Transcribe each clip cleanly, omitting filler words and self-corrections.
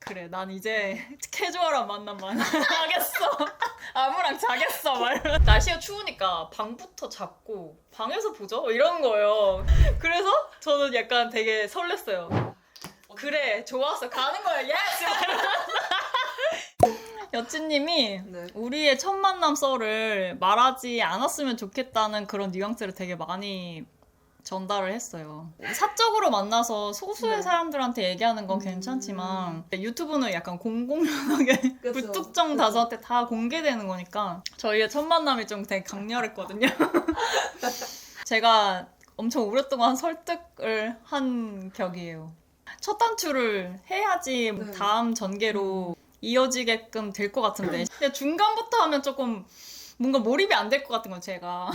그래, 난 이제 캐주얼한 만남만 하겠어. 아무랑 자겠어. 막 이러면. 날씨가 추우니까 방부터 잡고 방에서 보죠? 이런 거예요. 그래서 저는 약간 되게 설렜어요. 그래, 좋았어. 가는 거야. 예스! 여친님이 네. 우리의 첫 만남 썰을 말하지 않았으면 좋겠다는 그런 뉘앙스를 되게 많이 전달을 했어요. 사적으로 만나서 소수의 네. 사람들한테 얘기하는 건 괜찮지만 유튜브는 약간 공공연하게 그쵸. 불특정 그쵸. 다수한테 다 공개되는 거니까 저희의 첫 만남이 좀 되게 강렬했거든요. 제가 엄청 오랫동안 설득을 한 격이에요. 첫 단추를 해야지 네. 다음 전개로 이어지게끔 될 것 같은데 근데 중간부터 하면 조금 뭔가 몰입이 안 될 것 같은 건 제가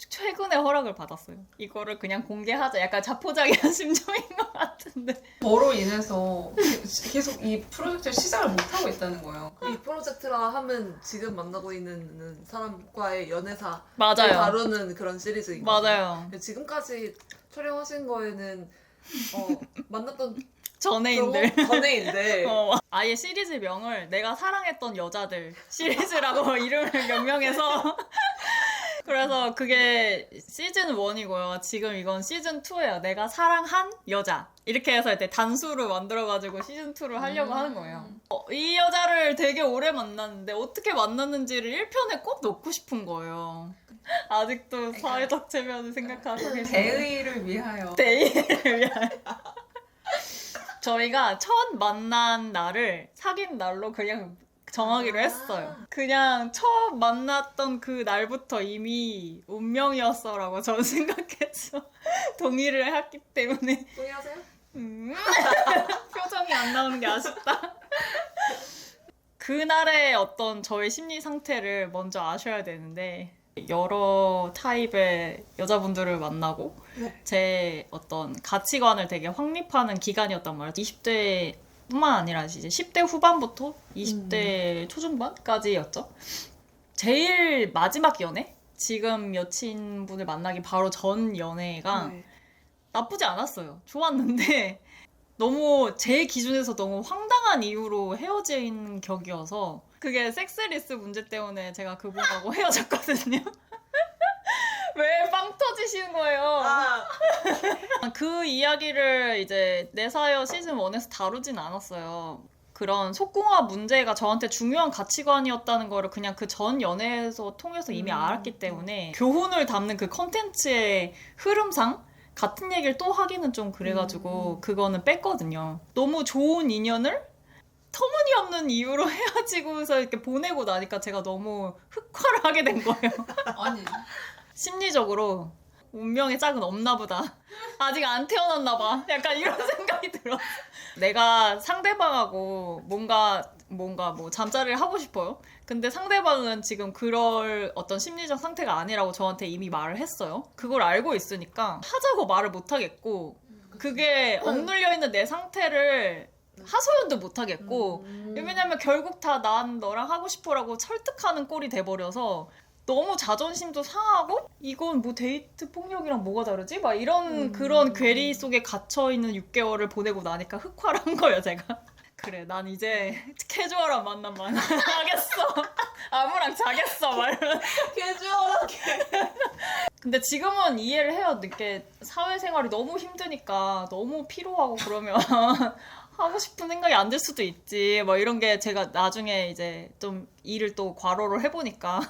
최근에 허락을 받았어요. 이거를 그냥 공개하자. 약간 자포자기한 심정인 것 같은데. 저로 인해서 계속 이 프로젝트를 시작을 못하고 있다는 거예요. 이 프로젝트라 하면 지금 만나고 있는 사람과의 연애사를 맞아요. 다루는 그런 시리즈인 거죠. 맞아요. 지금까지 촬영하신 거에는 만났던 전애인들. 전애인데 아예 시리즈 명을 내가 사랑했던 여자들 시리즈라고 이름을 명명해서 그래서 그게 시즌 1이고요. 지금 이건 시즌 2예요. 내가 사랑한 여자. 이렇게 해서 이제 단수로 만들어가지고 시즌 2를 하려고 하는 거예요. 이 여자를 되게 오래 만났는데 어떻게 만났는지를 1편에 꼭 넣고 싶은 거예요. 아직도 사회적 체면을 생각하고 계시나요? 대의를 위하여. 데이를 위하여. 저희가 첫 만난 날을 사귄 날로 그냥 정하기로 했어요. 그냥 처음 만났던 그 날부터 이미 운명이었어라고 저는 생각해서 동의를 했기 때문에 동의하세요? 표정이 안 나오는 게 아쉽다. 그날의 어떤 저의 심리 상태를 먼저 아셔야 되는데 여러 타입의 여자분들을 만나고 네. 제 어떤 가치관을 되게 확립하는 기간이었단 말이에요. 20대 뿐만 아니라 이제 10대 후반부터 20대 초중반까지였죠. 제일 마지막 연애? 지금 여친분을 만나기 바로 전 연애가 네. 나쁘지 않았어요. 좋았는데 너무 제 기준에서 너무 황당한 이유로 헤어진 격이어서 그게 섹스리스 문제 때문에 제가 그분하고 헤어졌거든요. 왜 빵 터지시는 거예요? 그 이야기를 이제 내사여 시즌 1에서 다루진 않았어요. 그런 속궁합 문제가 저한테 중요한 가치관이었다는 거를 그냥 그 전 연애에서 통해서 이미 알았기 때문에 교훈을 담는 그 컨텐츠의 흐름상 같은 얘기를 또 하기는 좀 그래가지고 그거는 뺐거든요. 너무 좋은 인연을 터무니없는 이유로 헤어지고서 이렇게 보내고 나니까 제가 너무 흑화를 하게 된 거예요. 아니. 심리적으로 운명의 짝은 없나 보다. 아직 안 태어났나 봐. 약간 이런 생각이 들어. 내가 상대방하고 뭔가 뭐 잠자리를 하고 싶어요. 근데 상대방은 지금 그럴 어떤 심리적 상태가 아니라고 저한테 이미 말을 했어요. 그걸 알고 있으니까 하자고 말을 못 하겠고 그게 억눌려 있는 내 상태를 하소연도 못 하겠고 왜냐면 결국 다 난 너랑 하고 싶어라고 설득하는 꼴이 돼버려서 너무 자존심도 상하고 이건 뭐 데이트 폭력이랑 뭐가 다르지? 막 이런 그런 괴리 속에 갇혀있는 6개월을 보내고 나니까 흑화를 한 거예요 제가. 그래, 난 이제 캐주얼한 만남만 하겠어. 아무랑 자겠어. 막 이러면. 캐주얼하게. 근데 지금은 이해를 해요. 이렇게 사회생활이 너무 힘드니까 너무 피로하고 그러면 하고 싶은 생각이 안 들 수도 있지. 뭐 이런 게 제가 나중에 이제 좀 일을 또 과로로 해보니까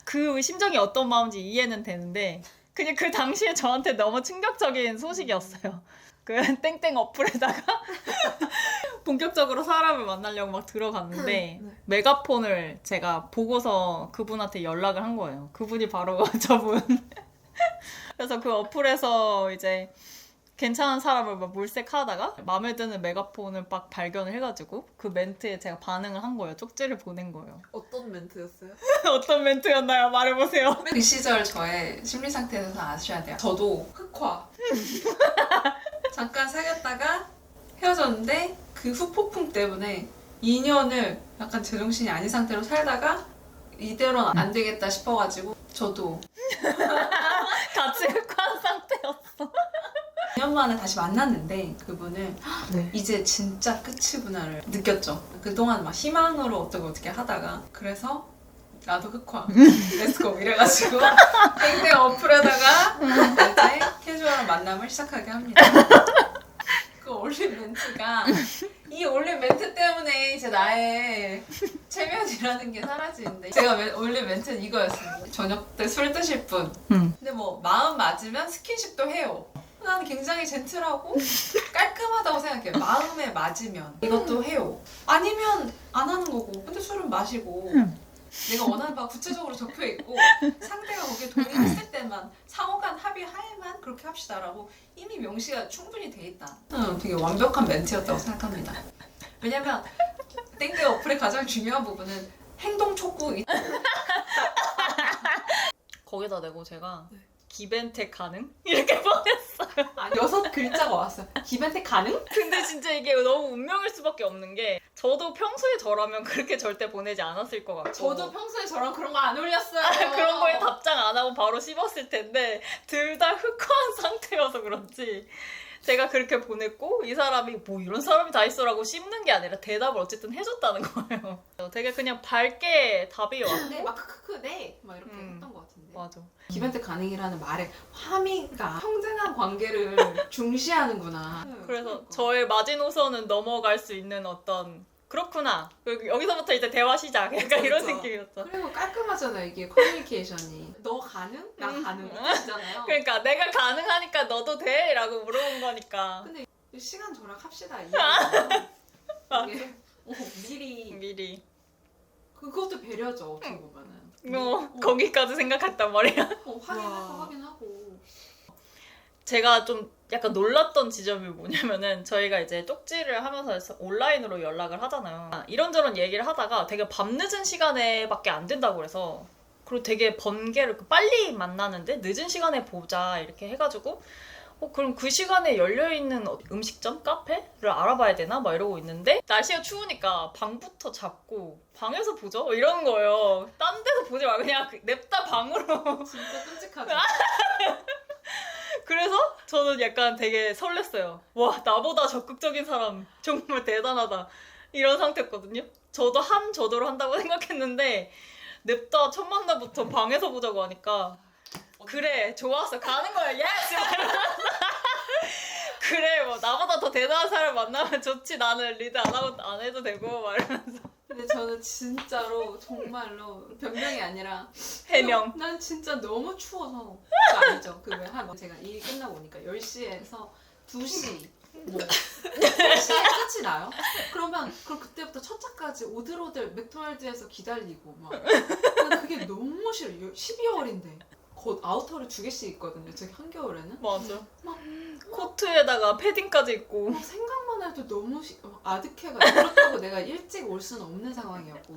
그 심정이 어떤 마음인지 이해는 되는데 그냥 그 당시에 저한테 너무 충격적인 소식이었어요. 그 땡땡 어플에다가 본격적으로 사람을 만나려고 막 들어갔는데 네. 메가폰을 제가 보고서 그분한테 연락을 한 거예요. 그분이 바로 저분. 그래서 그 어플에서 이제 괜찮은 사람을 막 물색하다가 마음에 드는 메가폰을 막 발견을 해가지고 그 멘트에 제가 반응을 한 거예요. 쪽지를 보낸 거예요. 어떤 멘트였어요? 어떤 멘트였나요? 말해보세요. 그 시절 저의 심리 상태에 대해서 아셔야 돼요. 저도 흑화. 잠깐 사귀었다가 헤어졌는데 그 후폭풍 때문에 2년을 약간 제정신이 아닌 상태로 살다가 이대로는 안 되겠다 싶어가지고 저도 같이 흑화한 상태였어. 4년 만에 다시 만났는데 그분을 네. 이제 진짜 끝이구나를 느꼈죠. 그동안 막 희망으로 어떻게 하다가 그래서 나도 흑화 렛츠고 이래가지고 땡땡 어플에다가 이제 캐주얼한 만남을 시작하게 합니다. 그 올린 멘트가 이 올린 멘트 때문에 이제 나의 체면이라는 게 사라지는데 제가 올린 멘트는 이거였습니다. 저녁 때 술 드실 분 근데 뭐 마음 맞으면 스킨십도 해요. 나는 굉장히 젠틀하고 깔끔하다고 생각해요. 마음에 맞으면 이것도 해요. 아니면 안 하는 거고 근데 술은 마시고 내가 원하는 바가 구체적으로 적혀 있고 상대가 거기에 동의했을 때만 상호간 합의하에만 그렇게 합시다라고 이미 명시가 충분히 돼 있다. 되게 완벽한 멘트였다고 생각합니다. 왜냐면 땡땡 어플의 가장 중요한 부분은 행동 촉구. 거기다 내고 제가 네. 기벤텍 가능? 이렇게 보냈어요. 아, 6글자가 왔어요. 기벤텍 가능? 근데 진짜 이게 너무 운명일 수밖에 없는 게 저도 평소에 저라면 그렇게 절대 보내지 않았을 것 같고 저도 평소에 저랑 그런 거 안 올렸어요. 그런 거에 답장 안 하고 바로 씹었을 텐데 둘 다 흑화한 상태여서 그런지 제가 그렇게 보냈고 이 사람이 뭐 이런 사람이 다 있어라고 씹는 게 아니라 대답을 어쨌든 해줬다는 거예요. 되게 그냥 밝게 답이 왔고 네, 막 크크크 네. 막 이렇게 했던 것 같은데. 맞아. 기벤텍 가능이라는 말에 화미가 평등한 관계를 중시하는구나. 그래서 그러니까. 저의 마지노선은 넘어갈 수 있는 어떤 그렇구나. 그리고 여기서부터 이제 대화 시작. 약간 그쵸, 이런 그쵸. 느낌이었죠. 그리고 깔끔하잖아요 이게 커뮤니케이션이. 너 가능? 나 가능. 이뜻이잖아요. 그러니까 내가 가능하니까 너도 돼? 라고 물어본 거니까. 근데 시간 절약합시다. 맞아. 이게 미리 미리. 그것도 배려죠 어떻게 보면은. 거기까지 생각했단 말이야. 확인하고. 제가 좀 약간 놀랐던 지점이 뭐냐면은 저희가 이제 쪽지를 하면서 온라인으로 연락을 하잖아요. 이런저런 얘기를 하다가 되게 밤늦은 시간에밖에 안 된다고 그래서 그리고 되게 번개를 빨리 만나는데 늦은 시간에 보자 이렇게 해가지고 그럼 그 시간에 열려있는 음식점? 카페를 알아봐야 되나? 막 이러고 있는데 날씨가 추우니까 방부터 잡고 방에서 보죠? 이러는 거예요. 딴 데서 보지 말고 그냥 냅다 방으로. 진짜 끔찍하죠. 그래서 저는 약간 되게 설렜어요. 와, 나보다 적극적인 사람 정말 대단하다. 이런 상태였거든요. 저도 한 저도로 한다고 생각했는데 냅다 첫 만남부터 방에서 보자고 하니까 그래, 좋았어. 가는 거야. 예스! 그래, 뭐 나보다 더 대단한 사람 만나면 좋지. 나는 리드 안 해도 되고 막 이러면서. 근데 저는 진짜로 정말로 변명이 아니라 해명. 난 진짜 너무 추워서 그거 아니죠. 그한 제가 일이 끝나고 오니까 10시에서 2시 뭐 3시에 끝이 나요? 그럼 그때부터 첫 차까지 오들오들 맥도날드에서 기다리고 막 난 그게 너무 싫어요. 12월인데 곧 아우터를 2개씩 있거든요. 저기 한겨울에는. 맞아. 막 코트에다가 패딩까지 입고. 막 생각만 해도 너무 아득해가지고 그렇다고 내가 일찍 올 수는 없는 상황이었고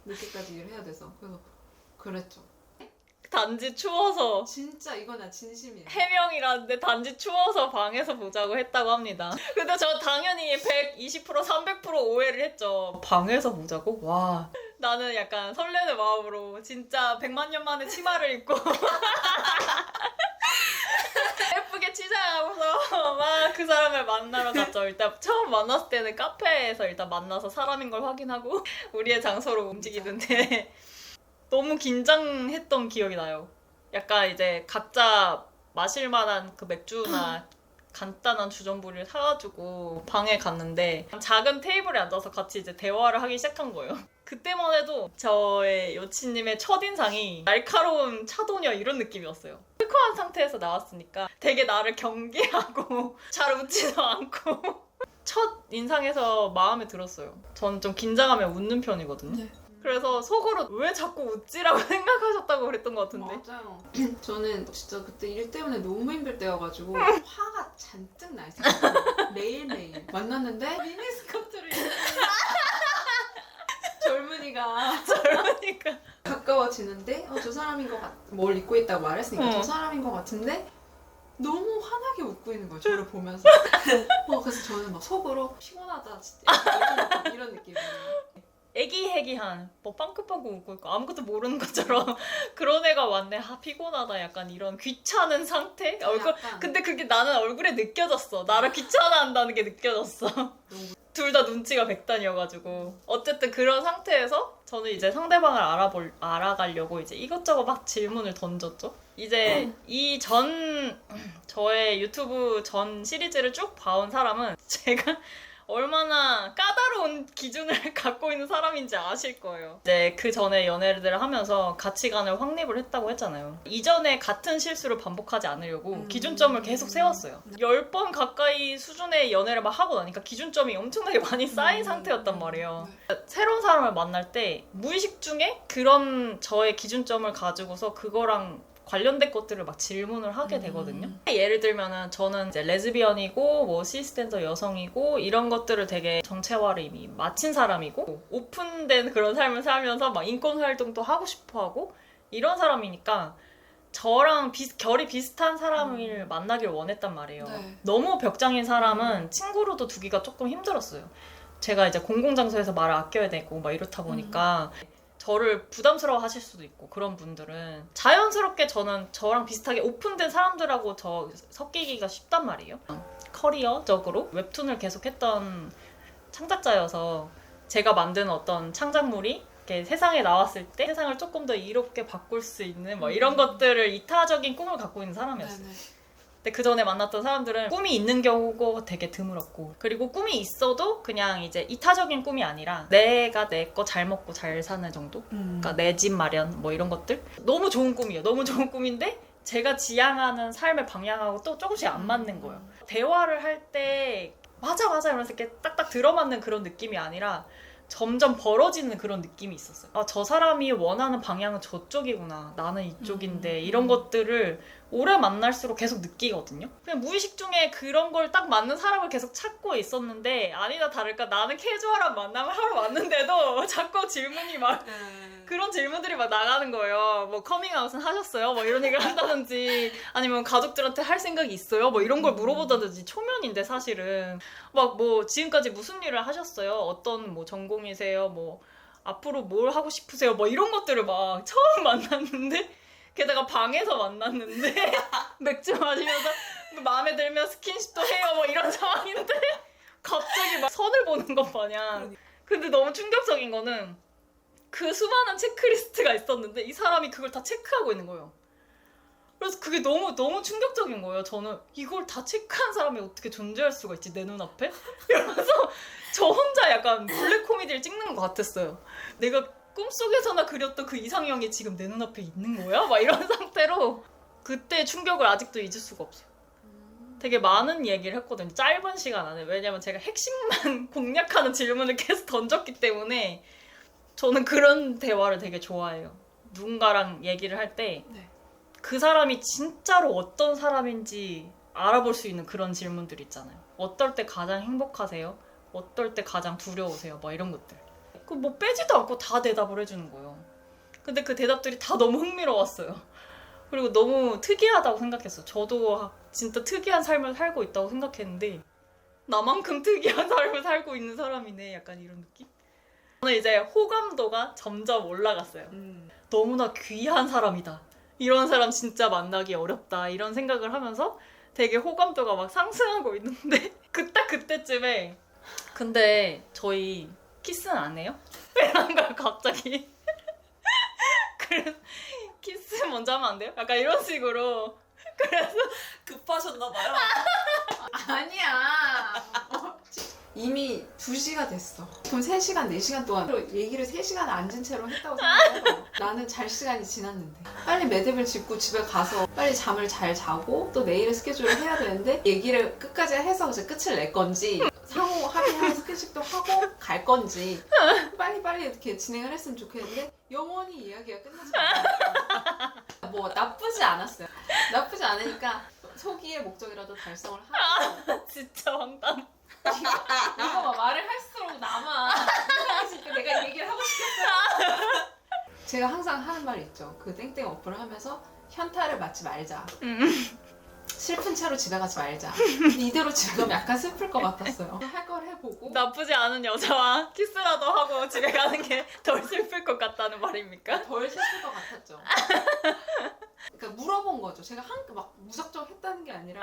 늦게까지 일을 해야 돼서 그래서 그랬죠. 단지 추워서. 진짜 이건 나 진심이에요. 해명이라는데 단지 추워서 방에서 보자고 했다고 합니다. 근데 저 당연히 120% 300% 오해를 했죠. 방에서 보자고? 와. 나는 약간 설레는 마음으로 진짜 100만 년 만에 치마를 입고 예쁘게 치장하고서 막 그 사람을 만나러 갔죠. 일단 처음 만났을 때는 카페에서 일단 만나서 사람인 걸 확인하고 우리의 장소로 움직이는데 너무 긴장했던 기억이 나요. 약간 이제 각자 마실 만한 그 맥주나 간단한 주전부리를 사가지고 방에 갔는데 작은 테이블에 앉아서 같이 이제 대화를 하기 시작한 거예요. 그때만 해도 저의 여친님의 첫인상이 날카로운 차도녀 이런 느낌이었어요. 흑화한 상태에서 나왔으니까 되게 나를 경계하고 잘 웃지도 않고 첫 인상에서 마음에 들었어요. 저는 좀 긴장하면 웃는 편이거든요. 네. 그래서 속으로 왜 자꾸 웃지라고 생각하셨다고 그랬던 것 같은데. 맞아요. 저는 진짜 그때 일 때문에 너무 힘들 때여가지고 화가 잔뜩 날 생각이에요. 매일매일 만났는데 미니스커트를 입는 젊은이가 그러니까 가까워지는데 저 사람인 것 뭘 입고 있다고 말했으니까 저 응. 사람인 것 같은데 너무 환하게 웃고 있는 거예요. 저를 보면서. 그래서 저는 막 속으로 피곤하다 진짜 이런 느낌이에요. 애기애기한 뭐 빵긋빵긋 웃고 있고 아무것도 모르는 것처럼 그런 애가 왔네. 아 피곤하다. 약간 이런 귀찮은 상태? 얼굴 약간 근데 그게 나는 얼굴에 느껴졌어. 나를 귀찮아한다는 게 느껴졌어. 둘 다 눈치가 백단이어가지고 어쨌든 그런 상태에서 저는 이제 상대방을 알아가려고 이제 이것저것 막 질문을 던졌죠. 이제 이 저의 유튜브 전 시리즈를 쭉 봐온 사람은 제가 얼마나 까다로운 기준을 갖고 있는 사람인지 아실 거예요. 이제 그 전에 연애를 하면서 가치관을 확립을 했다고 했잖아요. 이전에 같은 실수를 반복하지 않으려고 기준점을 계속 세웠어요. 10번 가까이 수준의 연애를 막 하고 나니까 기준점이 엄청나게 많이 쌓인 상태였단 말이에요. 새로운 사람을 만날 때 무의식 중에 그런 저의 기준점을 가지고서 그거랑 관련된 것들을 막 질문을 하게 되거든요. 예를 들면은 저는 이제 레즈비언이고 뭐 시스텐더 여성이고 이런 것들을 되게 정체화를 이미 마친 사람이고 오픈된 그런 삶을 살면서 막 인권 활동도 하고 싶어하고 이런 사람이니까 저랑 결이 비슷한 사람을 만나길 원했단 말이에요. 네. 너무 벽장인 사람은 친구로도 두기가 조금 힘들었어요. 제가 이제 공공장소에서 말을 아껴야 되고 막 이렇다 보니까 저를 부담스러워 하실 수도 있고 그런 분들은 자연스럽게 저는 저랑 비슷하게 오픈된 사람들하고 저 섞이기가 쉽단 말이에요. 커리어적으로 웹툰을 계속했던 창작자여서 제가 만든 어떤 창작물이 이렇게 세상에 나왔을 때 세상을 조금 더 이롭게 바꿀 수 있는 뭐 이런 것들을 이타적인 꿈을 갖고 있는 사람이었어요. 네네. 근데 그 전에 만났던 사람들은 꿈이 있는 경우가 되게 드물었고 그리고 꿈이 있어도 그냥 이제 이타적인 꿈이 아니라 내가 내 거 잘 먹고 잘 사는 정도? 그러니까 내 집 마련 뭐 이런 것들? 너무 좋은 꿈이에요. 너무 좋은 꿈인데 제가 지향하는 삶의 방향하고 또 조금씩 안 맞는 거예요. 대화를 할 때 맞아 이러면서 이렇게 딱딱 들어맞는 그런 느낌이 아니라 점점 벌어지는 그런 느낌이 있었어요. 아, 저 사람이 원하는 방향은 저쪽이구나. 나는 이쪽인데 이런 것들을 오래 만날수록 계속 느끼거든요. 그냥 무의식 중에 그런 걸 딱 맞는 사람을 계속 찾고 있었는데 아니다 다를까 나는 캐주얼한 만남을 하러 왔는데도 자꾸 질문이 막 그런 질문들이 막 나가는 거예요. 뭐 커밍아웃은 하셨어요? 뭐 이런 얘기를 한다든지 아니면 가족들한테 할 생각이 있어요? 뭐 이런 걸 물어보다든지 초면인데 사실은 막 뭐 지금까지 무슨 일을 하셨어요? 어떤 뭐 전공이세요? 뭐 앞으로 뭘 하고 싶으세요? 뭐 이런 것들을 막 처음 만났는데 게다가 방에서 만났는데 맥주 마시면서 마음에 들면 스킨십도 해요 뭐 이런 상황인데 갑자기 막 선을 보는 것 마냥. 근데 너무 충격적인 거는 그 수많은 체크리스트가 있었는데 이 사람이 그걸 다 체크하고 있는 거예요. 그래서 그게 너무 충격적인 거예요. 저는 이걸 다 체크한 사람이 어떻게 존재할 수가 있지 내 눈앞에? 이러면서 저 혼자 약간 블랙 코미디를 찍는 것 같았어요. 내가 꿈속에서나 그렸던 그 이상형이 지금 내 눈앞에 있는 거야? 막 이런 상태로 그때 충격을 아직도 잊을 수가 없어요. 되게 많은 얘기를 했거든요. 짧은 시간 안에. 왜냐면 제가 핵심만 공략하는 질문을 계속 던졌기 때문에 저는 그런 대화를 되게 좋아해요. 누군가랑 얘기를 할 때 그 사람이 진짜로 어떤 사람인지 알아볼 수 있는 그런 질문들 있잖아요. 어떨 때 가장 행복하세요? 어떨 때 가장 두려우세요? 뭐 이런 것들. 그 뭐 빼지도 않고 다 대답을 해주는 거예요. 근데 그 대답들이 다 너무 흥미로웠어요. 그리고 너무 특이하다고 생각했어요. 저도 진짜 특이한 삶을 살고 있다고 생각했는데 나만큼 특이한 삶을 살고 있는 사람이네. 약간 이런 느낌? 저는 이제 호감도가 점점 올라갔어요. 너무나 귀한 사람이다. 이런 사람 진짜 만나기 어렵다. 이런 생각을 하면서 되게 호감도가 막 상승하고 있는데 그때쯤에 근데 저희 키스는 안 해요? 이런 걸 갑자기 그래서 키스 먼저 하면 안 돼요? 약간 이런 식으로. 그래서 급하셨나봐요. 아니야. 이미 2시가 됐어. 그럼 3시간, 4시간 동안 얘기를 3시간 앉은 채로 했다고 생각해요. 나는 잘 시간이 지났는데. 빨리 매듭을 짚고 집에 가서 빨리 잠을 잘 자고 또 내일의 스케줄을 해야 되는데 얘기를 끝까지 해서 이제 끝을 낼 건지 상호 합의하는 스킨십도 하고 갈 건지 빨리빨리 이렇게 진행을 했으면 좋겠는데 영원히 이야기가 끝나지 않았어요. 뭐 나쁘지 않았어요. 나쁘지 않으니까 소기의 목적이라도 달성을 하고 진짜 황당. 이거 막 말을 할수록 남아. 이상해지니까 내가 얘기를 하고 싶겠어. 제가 항상 하는 말이 있죠. 그 땡땡 어플을 하면서 현타를 맞지 말자. 슬픈 채로 지나가지 말자. 이대로 지금 약간 슬플 것 같았어요. 할 걸 해보고. 나쁘지 않은 여자와 키스라도 하고 집에 가는 게 덜 슬플 것 같다는 말입니까? 덜 슬플 것 같았죠. 그러니까 물어본 거죠. 제가 막 무작정 했다는 게 아니라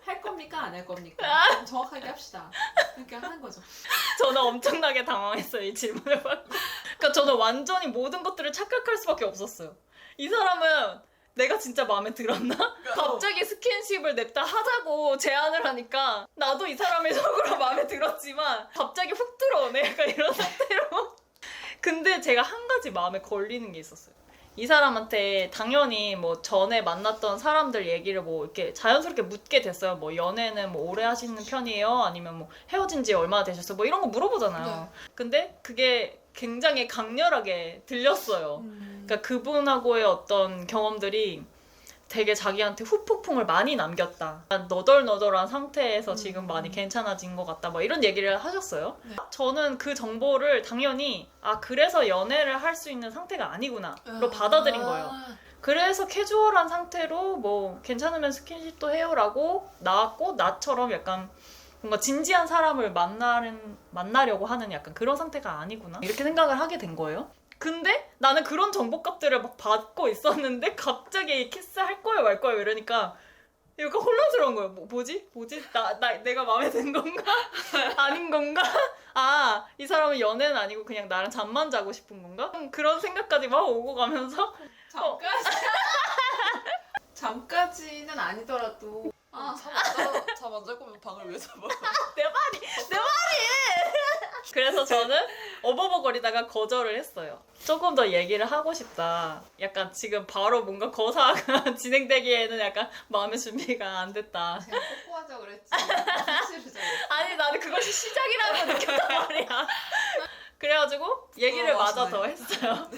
할 겁니까 안 할 겁니까? 좀 정확하게 합시다. 이렇게 하는 거죠. 저는 엄청나게 당황했어요, 이 질문을 받고. 그러니까 저는 완전히 모든 것들을 착각할 수밖에 없었어요. 이 사람은 내가 진짜 마음에 들었나? 갑자기 스킨십을 냅다 하자고 제안을 하니까 나도 이 사람의 속으로 마음에 들었지만 갑자기 훅 들어오네, 약간 이런 상태로. 근데 제가 한 가지 마음에 걸리는 게 있었어요. 이 사람한테 당연히 뭐 전에 만났던 사람들 얘기를 뭐 이렇게 자연스럽게 묻게 됐어요. 뭐 연애는 뭐 오래 하시는 편이에요? 아니면 뭐 헤어진 지 얼마나 되셨어요? 뭐 이런 거 물어보잖아요. 네. 근데 그게 굉장히 강렬하게 들렸어요. 그러니까 그분하고의 어떤 경험들이 되게 자기한테 후폭풍을 많이 남겼다. 너덜너덜한 상태에서 지금 많이 괜찮아진 것 같다. 뭐 이런 얘기를 하셨어요. 네. 저는 그 정보를 당연히 그래서 연애를 할 수 있는 상태가 아니구나로 받아들인 거예요. 그래서 캐주얼한 상태로 뭐 괜찮으면 스킨십도 해요라고 나왔고 나처럼 약간 뭔가 진지한 사람을 만나려고 하는 약간 그런 상태가 아니구나 이렇게 생각을 하게 된 거예요. 근데 나는 그런 정보값들을 막 받고 있었는데 갑자기 키스할 거예요 말 거예요 이러니까 약간 혼란스러운 거예요. 뭐지? 내가 마음에 든 건가? 아닌 건가? 이 사람은 연애는 아니고 그냥 나랑 잠만 자고 싶은 건가? 그런 생각까지 막 오고 가면서 잠까지는 아니더라도 잠 안 잘 거면 방을 왜 잡아? 내 말이! 그래서 저는 어버버거리다가 거절을 했어요. 조금 더 얘기를 하고 싶다. 약간 지금 바로 뭔가 거사가 진행되기에는 약간 마음의 준비가 안 됐다. 제가 뽀뽀하자 그랬지. 확실히 아니 나는 그것이 시작이라고 느꼈단 말이야. 그래가지고 얘기를 마저 더 했어요.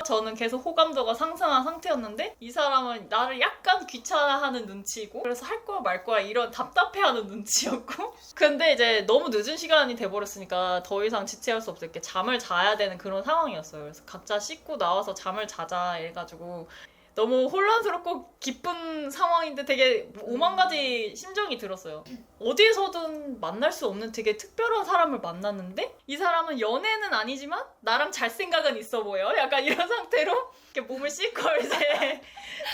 저는 계속 호감도가 상승한 상태였는데 이 사람은 나를 약간 귀찮아하는 눈치고 그래서 할 거야 말 거야 이런 답답해하는 눈치였고 근데 이제 너무 늦은 시간이 돼버렸으니까 더 이상 지체할 수 없을 게 잠을 자야 되는 그런 상황이었어요. 그래서 각자 씻고 나와서 잠을 자자 이래가지고 너무 혼란스럽고 기쁜 상황인데 되게 오만 가지 심정이 들었어요. 어디에서든 만날 수 없는 되게 특별한 사람을 만났는데 이 사람은 연애는 아니지만 나랑 잘 생각은 있어 보여. 약간 이런 상태로 이렇게 몸을 씻고 이제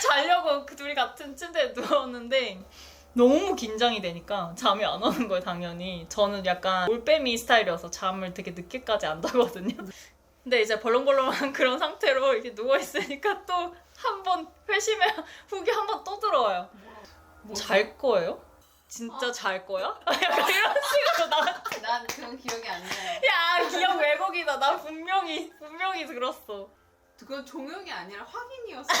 자려고 그 둘이 같은 침대에 누웠는데 너무 긴장이 되니까 잠이 안 오는 거예요, 당연히. 저는 약간 올빼미 스타일이어서 잠을 되게 늦게까지 안 자거든요. 근데 이제 벌렁벌렁한 그런 상태로 이렇게 누워있으니까 또 한 번 회심의 훅이 한 번 또 들어와요. 잘 거예요? 진짜 잘 거야? 약간 이런 식으로 난 그런 기억이 안 나요. 야, 기억 왜곡이다. 나 분명히 들었어. 그건 종용이 아니라 확인이었어.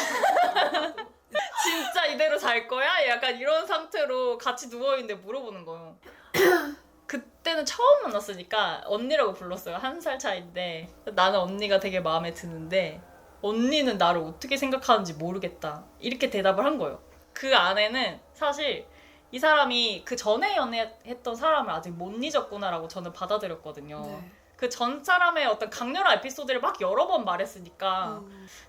진짜 이대로 잘 거야? 약간 이런 상태로 같이 누워있는데 물어보는 거예요. 그때는 처음 만났으니까 언니라고 불렀어요. 1살 차이인데 나는 언니가 되게 마음에 드는데 언니는 나를 어떻게 생각하는지 모르겠다. 이렇게 대답을 한 거예요. 그 안에는 사실 이 사람이 그 전에 연애했던 사람을 아직 못 잊었구나라고 저는 받아들였거든요. 네. 그 전 사람의 어떤 강렬한 에피소드를 막 여러 번 말했으니까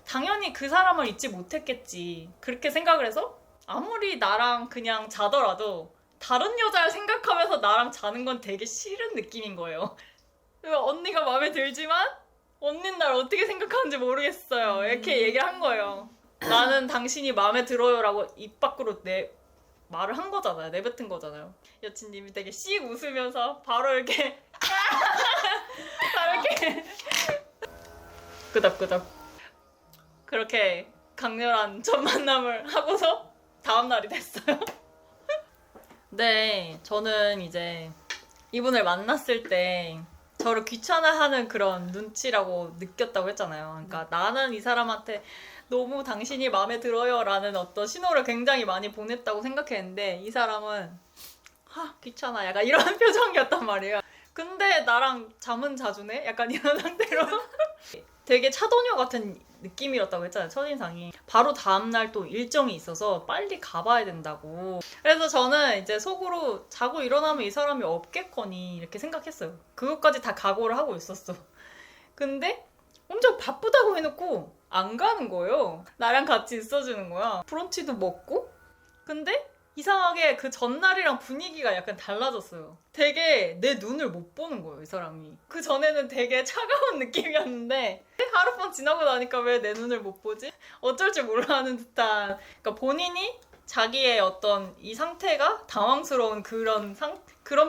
당연히 그 사람을 잊지 못했겠지. 그렇게 생각을 해서 아무리 나랑 그냥 자더라도 다른 여자를 생각하면서 나랑 자는 건 되게 싫은 느낌인 거예요. 언니가 마음에 들지만 언니는 날 어떻게 생각하는지 모르겠어요. 이렇게 얘기를 한 거예요. 나는 당신이 마음에 들어요라고 입 밖으로 말을 한 거잖아요. 내뱉은 거잖아요. 여친님이 되게 씩 웃으면서 바로 이렇게 바로 이렇게 끄덕끄덕 그렇게 강렬한 첫 만남을 하고서 다음 날이 됐어요. 네, 저는 이제 이분을 만났을 때 저를 귀찮아하는 그런 눈치라고 느꼈다고 했잖아요. 그러니까 나는 이 사람한테 너무 당신이 마음에 들어요 라는 어떤 신호를 굉장히 많이 보냈다고 생각했는데 이 사람은 귀찮아 약간 이런 표정이었단 말이에요. 근데 나랑 잠은 자주네? 약간 이런 상태로 되게 차도녀 같은 느낌이었다고 했잖아요. 첫인상이. 바로 다음날 또 일정이 있어서 빨리 가봐야 된다고. 그래서 저는 이제 속으로 자고 일어나면 이 사람이 없겠거니 이렇게 생각했어요. 그것까지 다 각오를 하고 있었어. 근데 엄청 바쁘다고 해놓고 안 가는 거예요. 나랑 같이 있어주는 거야. 브런치도 먹고 근데 이상하게 그 전날이랑 분위기가 약간 달라졌어요. 되게 내 눈을 못 보는 거예요, 이 사람이. 그 전에는 되게 차가운 느낌이었는데 하룻밤 지나고 나니까 왜 내 눈을 못 보지? 어쩔 줄 몰라 하는 듯한, 그러니까 본인이 자기의 어떤 이 상태가 당황스러운 그런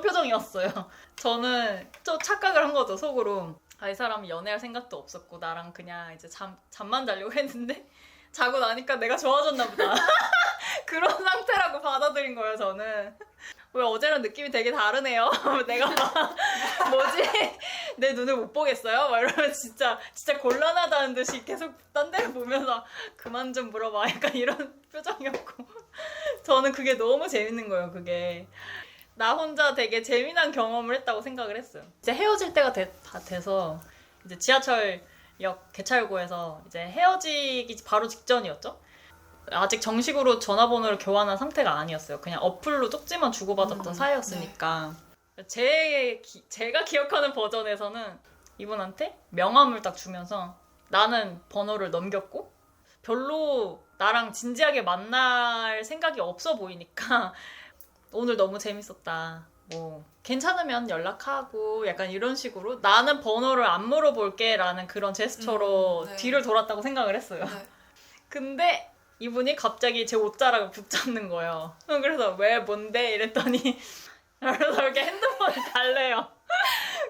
표정이었어요. 저는 좀 착각을 한 거죠, 속으로. 아, 이 사람이 연애할 생각도 없었고 나랑 그냥 이제 잠만 자려고 했는데 자고 나니까 내가 좋아졌나 보다. 그런 상태라고 받아들인 거예요, 저는. 왜 어제랑 느낌이 되게 다르네요. 내가 막 뭐지? 내 눈을 못 보겠어요? 막 이러면 진짜 곤란하다는 듯이 계속 딴 데를 보면서 그만 좀 물어봐. 약간 이런 표정이었고. 저는 그게 너무 재밌는 거예요, 그게. 나 혼자 되게 재미난 경험을 했다고 생각을 했어요. 이제 헤어질 때가 다 돼서 이제 지하철역 개찰구에서 이제 헤어지기 바로 직전이었죠. 아직 정식으로 전화번호를 교환한 상태가 아니었어요. 그냥 어플로 쪽지만 주고받았던 사이였으니까. 제가 기억하는 버전에서는 이분한테 명함을 딱 주면서 나는 번호를 넘겼고 별로 나랑 진지하게 만날 생각이 없어 보이니까 오늘 너무 재밌었다. 뭐 괜찮으면 연락하고 약간 이런 식으로 나는 번호를 안 물어볼게 라는 그런 제스처로 네. 뒤를 돌았다고 생각을 했어요. 네. 근데 이분이 갑자기 제 옷자락을 붙잡는 거예요. 그래서 왜 뭔데 이랬더니 그래서 이렇게 핸드폰을 달래요.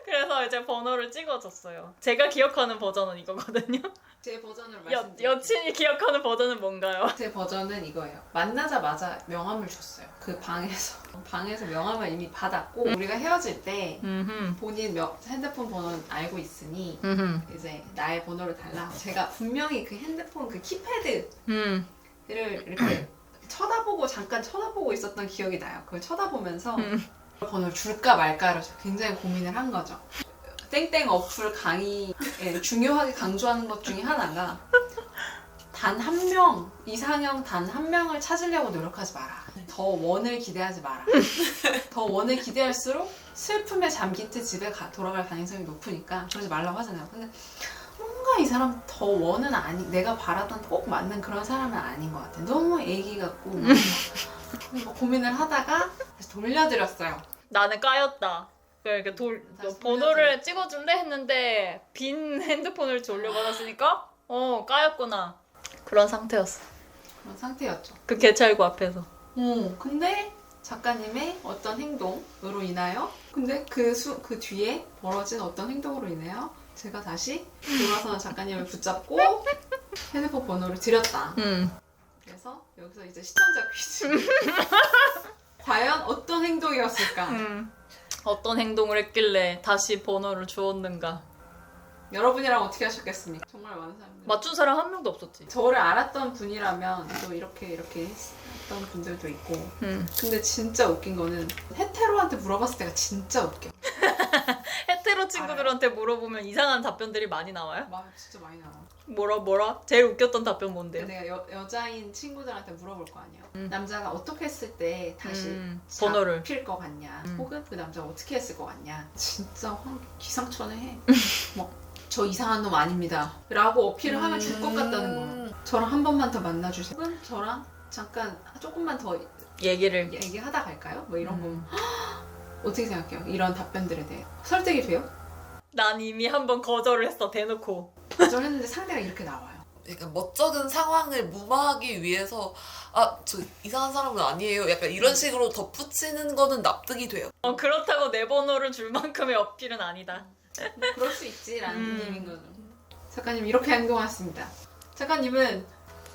그래서 이제 번호를 찍어줬어요. 제가 기억하는 버전은 이거거든요. 제 버전을 말씀드릴게요. 여친이 기억하는 버전은 뭔가요? 제 버전은 이거예요. 만나자마자 명함을 줬어요. 그 방에서 명함을 이미 받았고 우리가 헤어질 때 본인 핸드폰 번호는 알고 있으니 이제 나의 번호를 달라. 제가 분명히 그 핸드폰 그 키패드를 이렇게 잠깐 쳐다보고 있었던 기억이 나요. 그걸 쳐다보면서 번호를 줄까 말까를 굉장히 고민을 한 거죠. 땡땡 어플 강의에 중요하게 강조하는 것 중에 하나가 단 한 명, 이상형 단 한 명을 찾으려고 노력하지 마라. 더 원을 기대하지 마라. 더 원을 기대할수록 슬픔에 잠긴 채 집에 돌아갈 가능성이 높으니까 그러지 말라고 하잖아요. 근데 뭔가 이 사람 더 원은 내가 바라던 꼭 맞는 그런 사람은 아닌 것 같아. 너무 애기 같고 막 고민을 하다가 다시 돌려드렸어요. 나는 까였다. 이렇게 다시 번호를 찍어줄래 했는데 빈 핸드폰을 돌려받았으니까 까였구나. 그런 상태였어. 그런 상태였죠. 그 개찰구 앞에서. 근데 작가님의 어떤 행동으로 인하여 근데 그 뒤에 벌어진 어떤 행동으로 인하여 제가 다시 돌아서 작가님을 붙잡고 핸드폰 번호를 드렸다. 그래서 여기서 이제 시청자 퀴즈. 과연 어떤 행동이었을까? 어떤 행동을 했길래 다시 번호를 주었는가. 여러분이랑 어떻게 하셨겠습니까? 정말 많은 사람들. 맞춘 사람 한 명도 없었지. 저를 알았던 분이라면 또 이렇게 했던 분들도 있고. 근데 진짜 웃긴 거는 헤테로한테 물어봤을 때가 진짜 웃겨. 헤테로 친구들한테 물어보면 이상한 답변들이 많이 나와요? 진짜 많이 나와. 뭐라? 제일 웃겼던 답변 뭔데요? 내가 여자인 친구들한테 물어볼 거 아니에요. 남자가 어떻게 했을 때 다시 번호를 잡힐 것 같냐, 혹은 그 남자가 어떻게 했을 것 같냐. 진짜 기상천외해. 저 이상한 놈 아닙니다 라고 어필을 하면 줄 것 같다는 거예요. 저랑 한 번만 더 만나주세요. 혹은 저랑 잠깐 조금만 더 얘기하다 갈까요? 뭐 이런 거. 어떻게 생각해요? 이런 답변들에 대해 설득이 돼요? 난 이미 한 번 거절을 했어, 대놓고. 거절했는데 상대가 이렇게 나와요. 약간 멋쩍은 상황을 무마하기 위해서 저 이상한 사람은 아니에요. 약간 이런 식으로 덧붙이는 거는 납득이 돼요. 그렇다고 내 번호를 줄 만큼의 어필은 아니다. 그럴 수 있지라는 느낌인 거죠. 작가님 이렇게 행동하셨습니다. 작가님은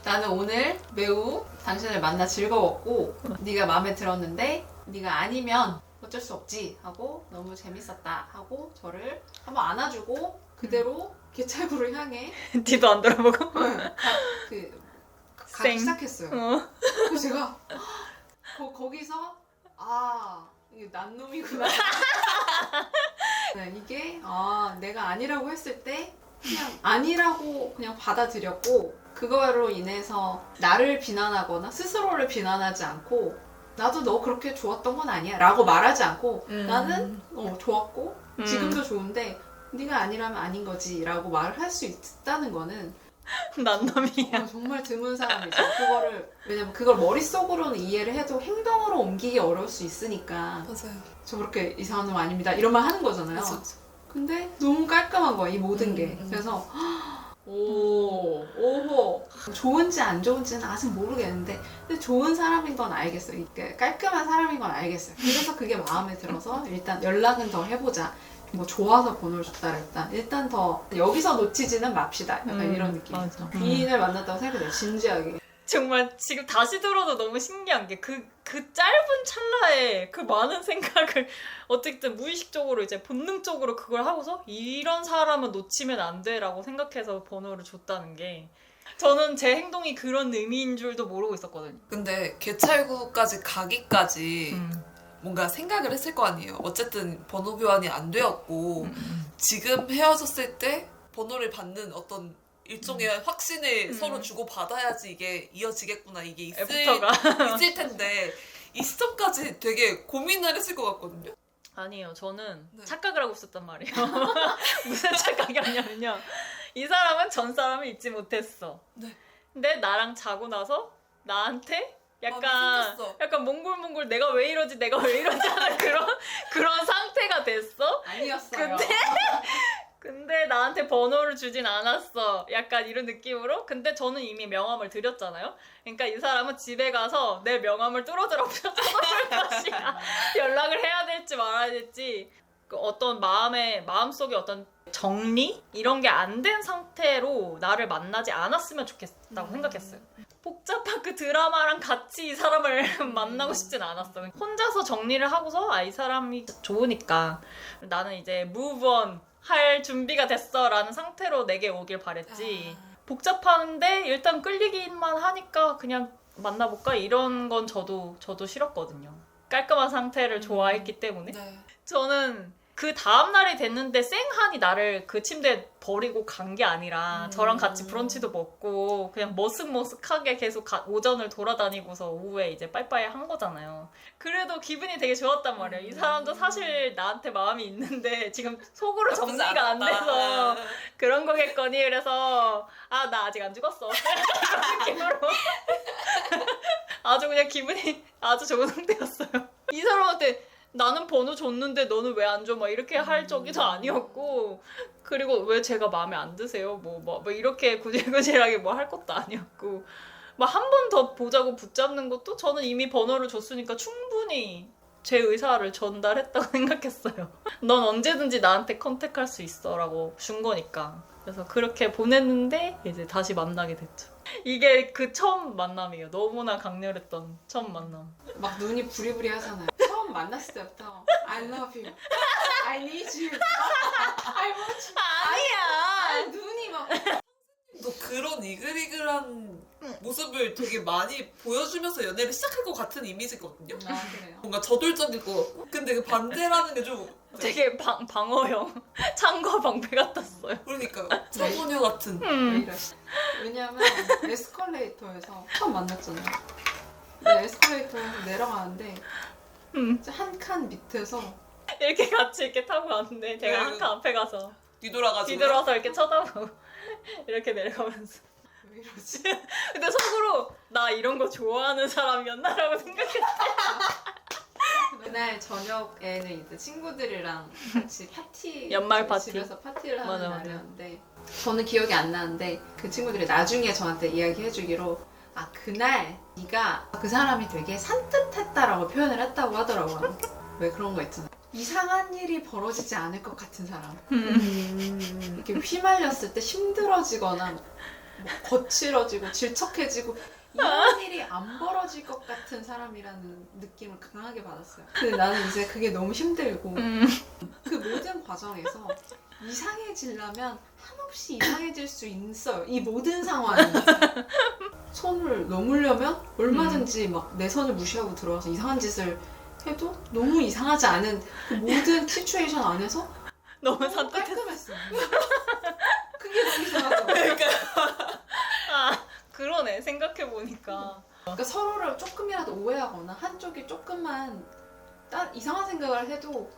나는 오늘 매우 당신을 만나 즐거웠고 네가 마음에 들었는데 네가 아니면 어쩔 수 없지 하고 너무 재밌었다 하고 저를 한번 안아주고 그대로 개찰구를 향해 뒤도 안 돌아보고. 가기 시작했어요. 그래서 제가 거기서 이게 난 놈이구나. 네, 이게 내가 아니라고 했을 때 그냥 아니라고 그냥 받아들였고 그거로 인해서 나를 비난하거나 스스로를 비난하지 않고 나도 너 그렇게 좋았던 건 아니야 라고 말하지 않고 나는 좋았고 지금도 좋은데 네가 아니라면 아닌 거지 라고 말을 할 수 있다는 거는 난남이야. 정말 드문 사람이죠. 그거를 왜냐면 그걸 머릿속으로는 이해를 해도 행동으로 옮기기 어려울 수 있으니까 맞아요. 저 그렇게 이상한 놈 아닙니다. 이런 말 하는 거잖아요. 맞아. 근데 너무 깔끔한 거야 이 모든 게. 그래서 오호 좋은지 안 좋은지는 아직 모르겠는데 근데 좋은 사람인 건 알겠어요. 이게 깔끔한 사람인 건 알겠어요. 그래서 그게 마음에 들어서 일단 연락은 더 해보자. 뭐 좋아서 번호를 줬다 그랬다. 일단 더 여기서 놓치지는 맙시다. 약간 이런 느낌이죠. 맞아. 귀인을 만났다고 생각해요. 진지하게. 정말 지금 다시 들어도 너무 신기한 게 그 짧은 찰나에 그 많은 생각을 어쨌든 무의식적으로 이제 본능적으로 그걸 하고서 이런 사람은 놓치면 안 돼라고 생각해서 번호를 줬다는 게 저는 제 행동이 그런 의미인 줄도 모르고 있었거든요. 근데 개찰구까지 가기까지 뭔가 생각을 했을 거 아니에요. 어쨌든 번호 교환이 안 되었고 지금 헤어졌을 때 번호를 받는 어떤 일종의 확신을 서로 주고 받아야지 이게 이어지겠구나 이게 애프터가. 있을 텐데 이 시점까지 되게 고민을 했을 것 같거든요. 아니에요. 저는 네. 착각을 하고 있었단 말이에요. 무슨 착각이었냐면요. 이 사람은 전 사람을 잊지 못했어. 네. 근데 나랑 자고 나서 나한테 마음이 약간 생겼어. 몽골몽골 내가 왜 이러지 하는 그런 상태가 됐어. 아니었어요. 근데 나한테 번호를 주진 않았어. 약간 이런 느낌으로. 근데 저는 이미 명함을 드렸잖아요. 그러니까 이 사람은 집에 가서 내 명함을 뚫어져라 쳐다볼 것이야. 연락을 해야 될지 말아야 될지. 그 어떤 마음속에 어떤 정리? 이런 게 안 된 상태로 나를 만나지 않았으면 좋겠다고 생각했어요. 복잡한 그 드라마랑 같이 이 사람을 만나고 싶진 않았어. 혼자서 정리를 하고서 이 사람이 좋으니까 나는 이제 move on 할 준비가 됐어 라는 상태로 내게 오길 바랬지. 복잡한데 일단 끌리기만 하니까 그냥 만나볼까? 이런 건 저도 싫었거든요. 깔끔한 상태를 좋아했기 때문에. 네. 저는 그 다음날이 됐는데 쌩하니 나를 그 침대에 버리고 간 게 아니라 저랑 같이 브런치도 먹고 그냥 머쓱머쓱하게 계속 오전을 돌아다니고서 오후에 이제 빠이빠이 한 거잖아요. 그래도 기분이 되게 좋았단 말이에요. 이 사람도 사실 나한테 마음이 있는데 지금 속으로 정리가 안 돼서 그런 거겠거니. 그래서 나 아직 안 죽었어. 이런 느낌으로 아주 그냥 기분이 아주 좋은 상태였어요. 이 사람한테 나는 번호 줬는데 너는 왜 안 줘? 막 이렇게 할 적이도 아니었고, 그리고 왜 제가 마음에 안 드세요? 뭐 이렇게 구질구질하게 뭐 할 것도 아니었고, 막 한 번 더 보자고 붙잡는 것도 저는 이미 번호를 줬으니까 충분히 제 의사를 전달했다고 생각했어요. 넌 언제든지 나한테 컨택할 수 있어라고 준 거니까. 그래서 그렇게 보냈는데 이제 다시 만나게 됐죠. 이게 그 처음 만남이에요. 너무나 강렬했던 처음 만남. 막 눈이 부리부리 하잖아요. 처음 만났을 때부터 I love you, I need you, I want you. 아니야. 눈이 막 또 그런 이글이글한 모습을 되게 많이 보여주면서 연애를 시작할 것 같은 이미지거든요. 그래요. 뭔가 저돌적일 것 같고. 근데 그 반대라는 게 좀 되게 방어형 창과 방패 같았어요. 그러니까 처소녀 같은. 왜 이러시? 왜냐면 에스컬레이터에서 처음 만났잖아요. 근데 에스컬레이터에서 내려가는데 한 칸 밑에서 이렇게 같이 이렇게 타고 갔는데 제가 한 칸 앞에 가서 뒤돌아가지고. 뒤돌아서 이렇게 쳐다보고 이렇게 내려가면서. 왜 이러지? 근데 속으로 나 이런 거 좋아하는 사람이었나라고 생각했어요. 그날 저녁에는 이제 친구들이랑 같이 파티 연말 파티. 집에서 파티를 하는 맞아. 날이었는데 저는 기억이 안 나는데 그 친구들이 나중에 저한테 이야기해주기로 그날 네가 그 사람이 되게 산뜻했다라고 표현을 했다고 하더라고요. 왜 그런 거 있잖아. 이상한 일이 벌어지지 않을 것 같은 사람. 이렇게 휘말렸을 때 힘들어지거나 뭐 거칠어지고 질척해지고 이런 일이 안 벌어질 것 같은 사람이라는 느낌을 강하게 받았어요. 근데 나는 이제 그게 너무 힘들고 그 모든 과정에서 이상해지려면 한없이 이상해질 수 있어요. 이 모든 상황이. 손을 넘으려면 얼마든지 막 내 선을 무시하고 들어와서 이상한 짓을 해도 너무 이상하지 않은 그 모든 시츄에이션 안에서 너무 산뜻했어. 깔끔했어. 그게 너무 이상하더라고요. 그러네. 생각해보니까. 그러니까 서로를 조금이라도 오해하거나 한쪽이 조금만 이상한 생각을 해도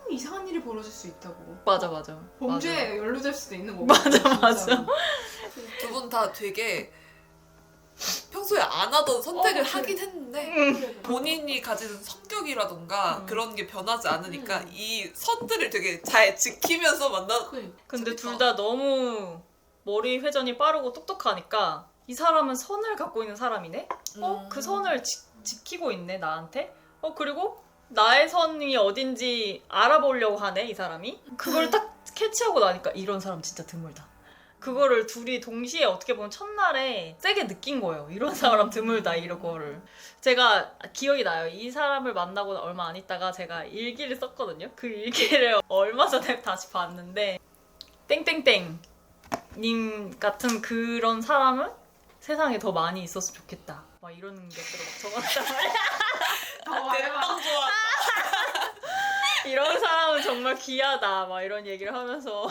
이상한 일이 벌어질 수 있다고. 맞아 맞아. 범죄에 연루될 수도 있는 거고. 맞아, 맞아. 두 분 다 되게 평소에 안 하던 선택을 그래. 하긴 했는데 그래. 본인이 가지는 성격이라던가 음. 그런 게 변하지 않으니까 이 선들을 되게 잘 지키면서 만나. 그래. 근데 재밌다. 둘 다 너무 머리 회전이 빠르고 똑똑하니까 이 사람은 선을 갖고 있는 사람이네? 그 선을 지키고 있네 나한테? 그리고 나의 선이 어딘지 알아보려고 하네 이 사람이? 그걸 딱 캐치하고 나니까 이런 사람 진짜 드물다. 그거를 둘이 동시에 어떻게 보면 첫날에 세게 느낀 거예요. 이런 사람 드물다 이런 거를. 제가 기억이 나요. 이 사람을 만나고 얼마 안 있다가 제가 일기를 썼거든요. 그 일기를 얼마 전에 다시 봤는데 땡땡땡 님 같은 그런 사람은 세상에 더 많이 있었으면 좋겠다. 막 이런 것들을 막 적었단 말이야. 더 말해봐. 좋아. 이런 사람은 정말 귀하다. 막 이런 얘기를 하면서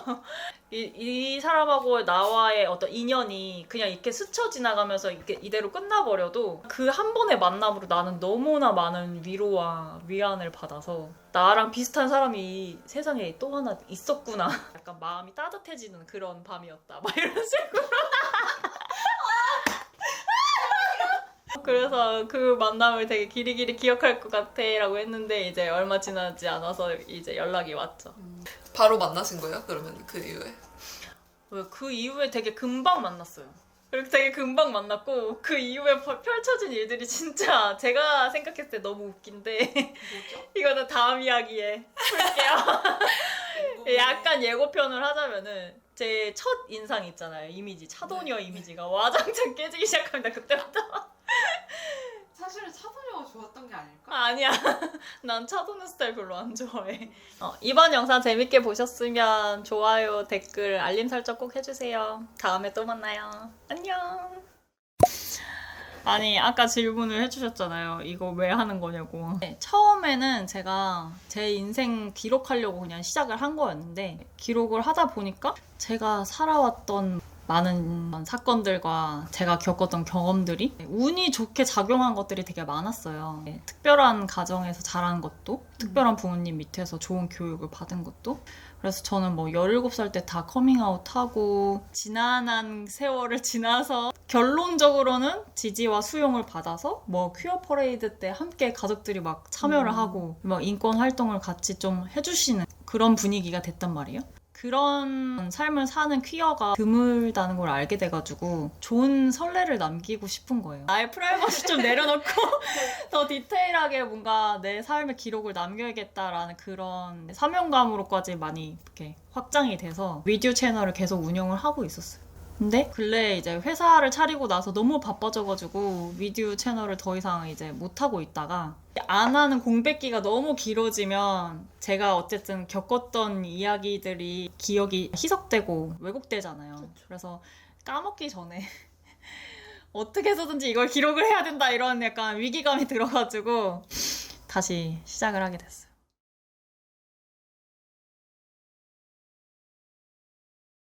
이 사람하고 나와의 어떤 인연이 그냥 이렇게 스쳐 지나가면서 이대로 끝나버려도 그 한 번의 만남으로 나는 너무나 많은 위로와 위안을 받아서 나랑 비슷한 사람이 세상에 또 하나 있었구나. 약간 마음이 따뜻해지는 그런 밤이었다. 막 이런 식으로. 그래서 그 만남을 되게 길이길이 기억할 것 같아 라고 했는데 이제 얼마 지나지 않아서 이제 연락이 왔죠. 바로 만나신 거예요? 그러면 그 이후에? 그 이후에 되게 금방 만났어요. 그리고 되게 금방 만났고 그 이후에 펼쳐진 일들이 진짜 제가 생각했을 때 너무 웃긴데 뭐죠? 이거는 다음 이야기에 풀게요. 약간 예고편을 하자면은 제 첫 인상 있잖아요. 이미지 차도녀 이미지가 와장창 깨지기 시작합니다. 그때부터. 사실은 차도녀가 좋았던 게 아닐까? 아니야. 난 차도녀 스타일 별로 안 좋아해. 이번 영상 재밌게 보셨으면 좋아요, 댓글, 알림 설정 꼭 해주세요. 다음에 또 만나요. 안녕. 아니 아까 질문을 해주셨잖아요. 이거 왜 하는 거냐고. 네, 처음에는 제가 제 인생 기록하려고 그냥 시작을 한 거였는데 기록을 하다 보니까 제가 살아왔던 많은 사건들과 제가 겪었던 경험들이 운이 좋게 작용한 것들이 되게 많았어요. 네, 특별한 가정에서 자란 것도 특별한 부모님 밑에서 좋은 교육을 받은 것도 그래서 저는 뭐 17살 때 다 커밍아웃하고 지난한 세월을 지나서 결론적으로는 지지와 수용을 받아서 뭐 퀴어 퍼레이드 때 함께 가족들이 막 참여를 하고 막 인권 활동을 같이 좀 해주시는 그런 분위기가 됐단 말이에요. 그런 삶을 사는 퀴어가 드물다는 걸 알게 돼가지고 좋은 선례를 남기고 싶은 거예요. 나의 프라이버시 좀 내려놓고 더 디테일하게 뭔가 내 삶의 기록을 남겨야겠다라는 그런 사명감으로까지 많이 이렇게 확장이 돼서 미디어 채널을 계속 운영을 하고 있었어요. 근데 근래 이제 회사를 차리고 나서 너무 바빠져가지고 미디어 채널을 더 이상 이제 못하고 있다가 안 하는 공백기가 너무 길어지면 제가 어쨌든 겪었던 이야기들이 기억이 희석되고 왜곡되잖아요. 그래서 까먹기 전에 어떻게 해서든지 이걸 기록을 해야 된다 이런 약간 위기감이 들어가지고 다시 시작을 하게 됐어요.